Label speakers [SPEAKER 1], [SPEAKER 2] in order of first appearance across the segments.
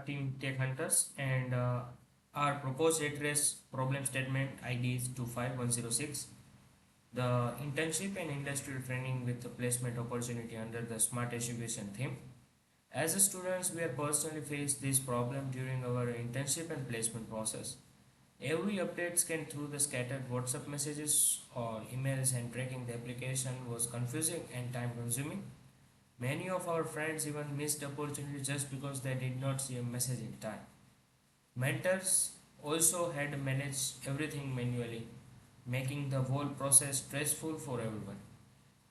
[SPEAKER 1] team Tech Hunters, and our proposed address problem statement ID is 25106. The internship and industrial training with the placement opportunity under the smart education theme. As a students, we have personally faced this problem during our internship and placement process. Every update scanned through the scattered WhatsApp messages or emails, and tracking the application was confusing and time consuming. Many of our friends even missed opportunity just because they did not see a message in time. Mentors also had to manage everything manually, making the whole process stressful for everyone.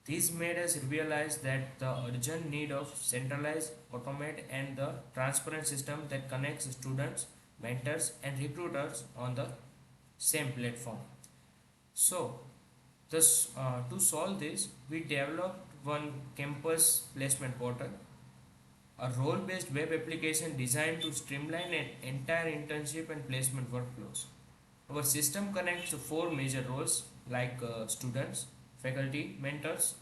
[SPEAKER 1] This made us realize that the urgent need of centralized, automate, and the transparent system that connects students, mentors, and recruiters on the same platform. So, to solve this, we developed one campus placement portal, a role-based web application designed to streamline an entire internship and placement workflows. Our system connects to four major roles like students, faculty, mentors,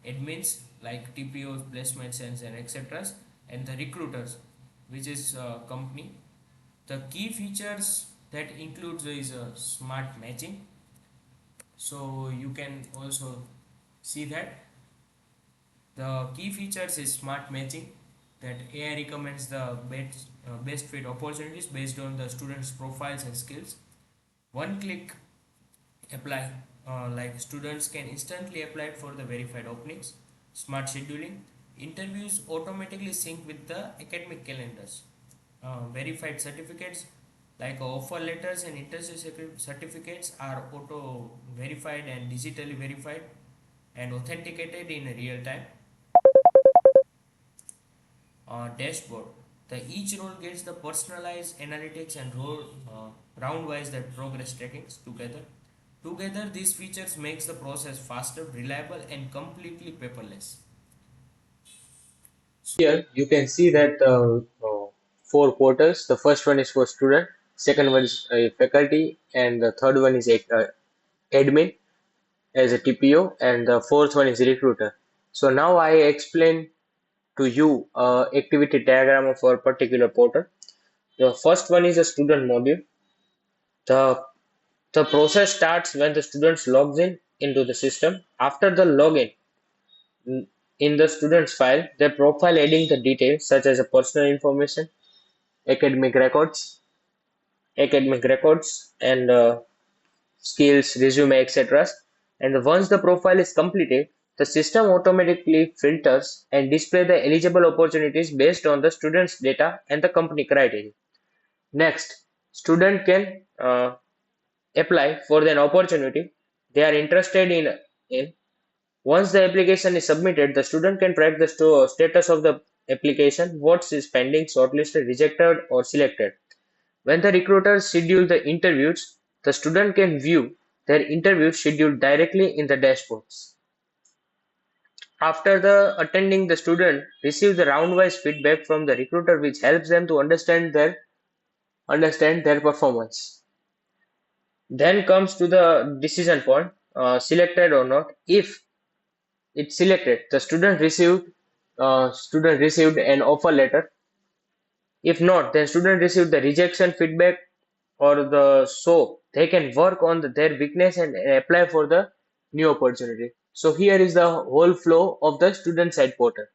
[SPEAKER 1] admins like TPOs, placements, and etc., and the recruiters, which is company. The key features that includes is smart matching. So you can also see that the key features is smart matching, that AI recommends the best fit opportunities based on the students' profiles and skills. One click apply, like students can instantly apply for the verified openings. Smart scheduling, interviews automatically sync with the academic calendars. Verified certificates like offer letters and internship certificates are auto verified and digitally verified and authenticated in real time. Dashboard, the each role gets the personalized analytics and role round wise that progress trackings together these features makes the process faster, reliable, and completely paperless.
[SPEAKER 2] Here you can see that four portals. The first one is for student, second one is faculty, and the third one is admin as a TPO, and the fourth one is recruiter. So now I explain to you activity diagram of our particular portal. The first one is a student module. The the process starts when the students logs in into the system. After the login, in the student's file, their profile adding the details such as a personal information, academic records, and skills, resume, etc. And once the profile is completed, the system automatically filters and display the eligible opportunities based on the student's data and the company criteria. Next, student can apply for an opportunity they are interested in. Once the application is submitted, the student can track the status of the application, what is pending, shortlisted, rejected, or selected. When the recruiters schedule the interviews, the student can view their interview schedule directly in the dashboards. After the attending, the student receives the round-wise feedback from the recruiter, which helps them to understand their performance. Then comes to the decision point, selected or not. If it's selected, the student received an offer letter. If not, then student received the rejection feedback or the so they can work on their weakness and apply for the new opportunity. So here is the whole flow of the student side portal.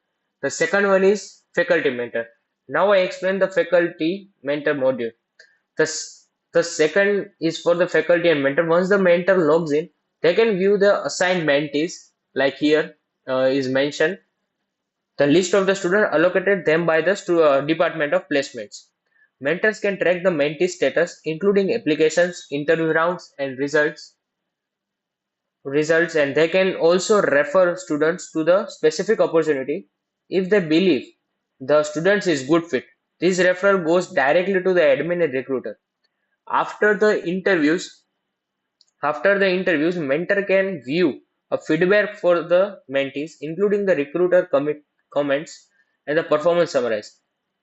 [SPEAKER 2] The second one is faculty mentor. Now I explain the faculty mentor module. The second is for the faculty and mentor. Once the mentor logs in, they can view the assigned mentees, like here is mentioned the list of the students allocated them by the Department of Placements. Mentors can track the mentee status, including applications, interview rounds, and results, and they can also refer students to the specific opportunity if they believe the students is good fit. This referral goes directly to the admin and recruiter. After the interviews, mentor can view a feedback for the mentees, including the recruiter comments and the performance summaries.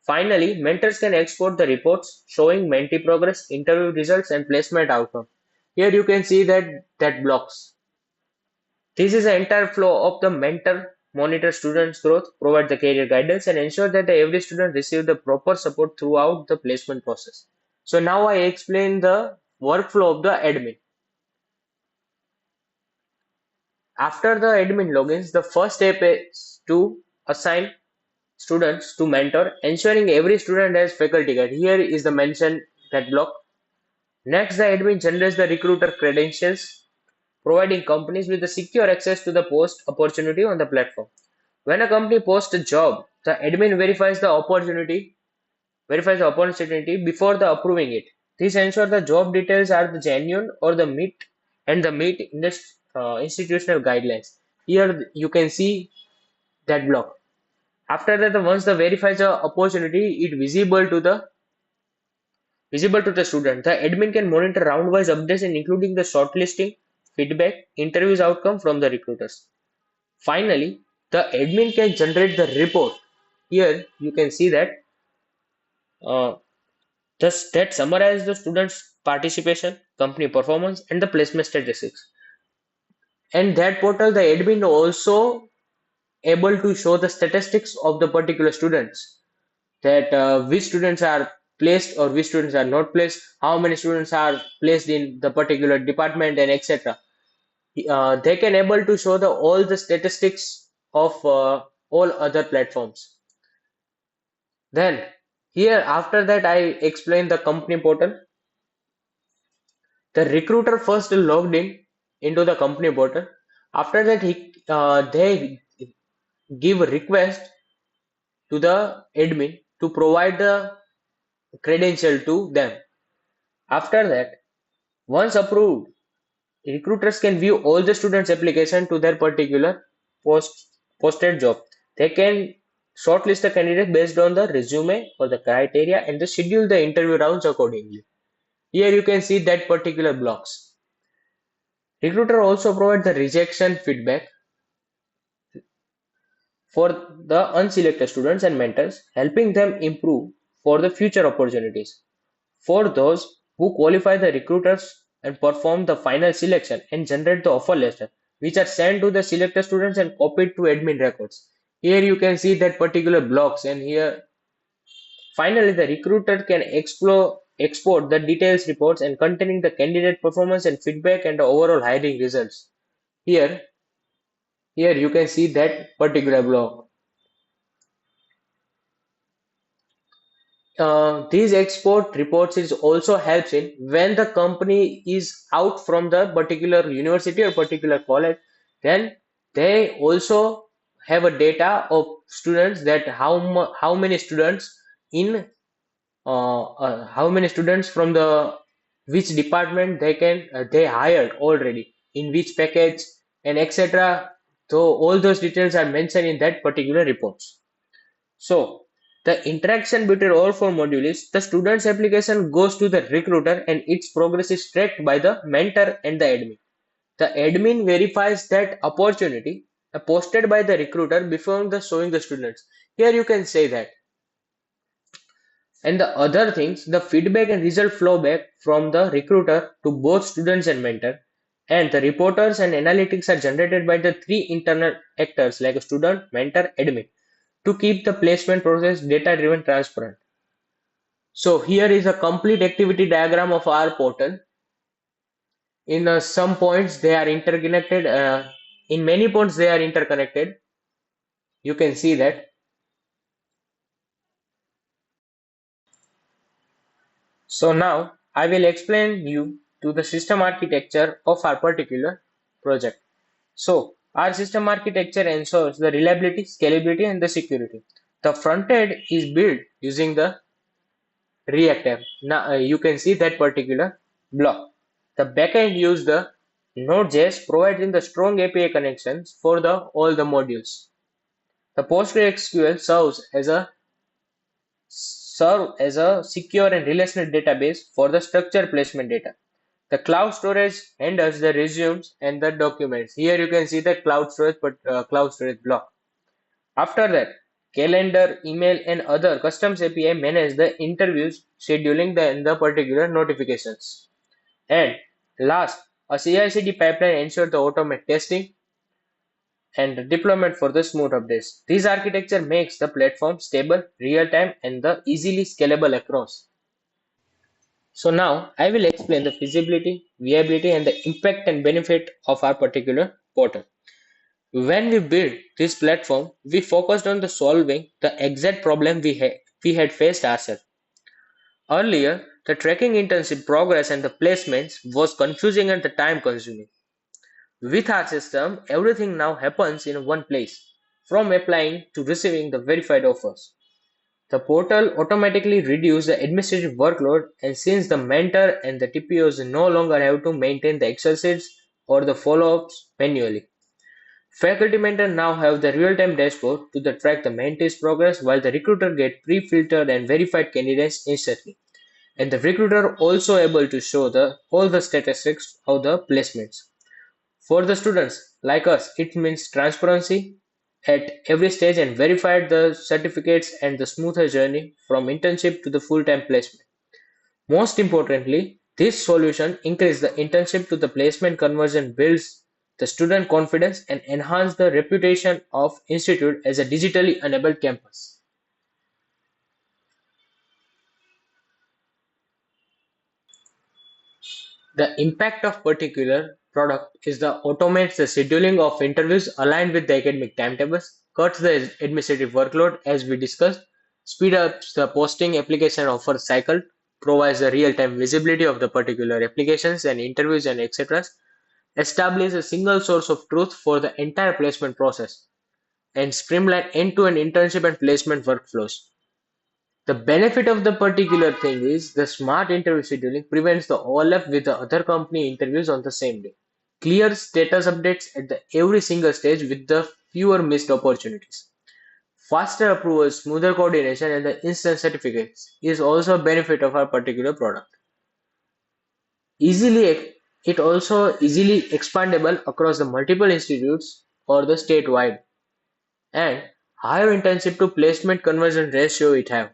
[SPEAKER 2] Finally, mentors can export the reports showing mentee progress, interview results, and placement outcome. Here you can see that blocks. This is the entire flow of the mentor monitor students' growth, provide the career guidance, and ensure that every student receives the proper support throughout the placement process. So now I explain the workflow of the admin. After the admin logins, the first step is to assign students to mentor, ensuring every student has faculty guide. Here is the mention that block. Next, the admin generates the recruiter credentials, providing companies with the secure access to the post opportunity on the platform. When a company posts a job, the admin verifies the opportunity before the approving it. This ensures the job details are the genuine or the meet institutional guidelines. Here you can see that block. After that, once the verifies the opportunity, it visible to the student. The admin can monitor round-wise updates and including the shortlisting, feedback, interviews outcome from the recruiters. Finally, the admin can generate the report. Here you can see that uh, that summarizes the students' participation, company performance, and the placement statistics. And that portal, the admin also able to show the statistics of the particular students, that which students are placed or which students are not placed, how many students are placed in the particular department, and etc. They can able to show the all the statistics of all other platforms. Then here after that I explain the company portal. The recruiter first logged in into the company portal. After that they give a request to the admin to provide the credential to them. After that, once approved, recruiters can view all the students' application to their particular posted job. They can shortlist the candidate based on the resume or the criteria and they schedule the interview rounds accordingly. Here you can see that particular blocks. Recruiter also provide the rejection feedback for the unselected students and mentors, helping them improve for the future opportunities. For those who qualify, the recruiters and perform the final selection and generate the offer letter, which are sent to the selected students and copied to admin records. Here you can see that particular blocks, and here finally the recruiter can export the details reports and containing the candidate performance and feedback and the overall hiring results. Here, here you can see that particular block. These export reports is also helps in when the company is out from the particular university or particular college, then they also have a data of students that how many students in how many students from the which department they hired already in which package and etc. So all those details are mentioned in that particular reports. So the interaction between all four modules is the student's application goes to the recruiter and its progress is tracked by the mentor and the admin. The admin verifies that opportunity posted by the recruiter before the showing the students. Here you can say that. And the other things, the feedback and result flow back from the recruiter to both students and mentor. And the reporters and analytics are generated by the three internal actors like a student, mentor, admin to keep the placement process data-driven transparent. So here is a complete activity diagram of our portal. In some points they are interconnected. In many points they are interconnected. You can see that. So now I will explain you to the system architecture of our particular project. So our system architecture ensures the reliability, scalability, and the security. The front end is built using the React app. Now you can see that particular block. The backend use the Node.js providing the strong API connections for the all the modules. The PostgreSQL serve as a secure and relational database for the structured placement data. The cloud storage handles the resumes and the documents. Here you can see the cloud storage block. After that, calendar, email, and other customs API manage the interviews, scheduling the particular notifications. And last, a CI/CD pipeline ensures the automated testing. and the deployment for the smooth updates. This architecture makes the platform stable, real-time, and the easily scalable across. So now I will explain the feasibility, viability, and the impact and benefit of our particular portal. When we built this platform, we focused on the solving the exact problem we had faced ourselves. Earlier, the tracking internship progress and the placements was confusing and the time consuming. With our system, everything now happens in one place, from applying to receiving the verified offers. The portal automatically reduces the administrative workload, and since the mentor and the TPOs no longer have to maintain the Excel sheets or the follow-ups manually. Faculty mentor now have the real-time dashboard to track the mentee's progress while the recruiter get pre-filtered and verified candidates instantly. And the recruiter also able to show all the statistics of the placements. For the students like us, it means transparency at every stage and verified the certificates and the smoother journey from internship to the full-time placement. Most importantly, this solution increases the internship to the placement conversion, builds the student confidence, and enhance the reputation of institute as a digitally enabled campus. The impact of particular product is the automates the scheduling of interviews aligned with the academic timetables, cuts the administrative workload as we discussed, speed up the posting application offer cycle, provides the real-time visibility of the particular applications and interviews and etc. Establish a single source of truth for the entire placement process, and streamline end-to-end internship and placement workflows. The benefit of the particular thing is the smart interview scheduling prevents the overlap with the other company interviews on the same day. Clear status updates at every single stage with the fewer missed opportunities. Faster approvals, smoother coordination, and the instant certificates is also a benefit of our particular product. Easily, it also easily expandable across the multiple institutes or the statewide, and higher internship to placement conversion ratio it have.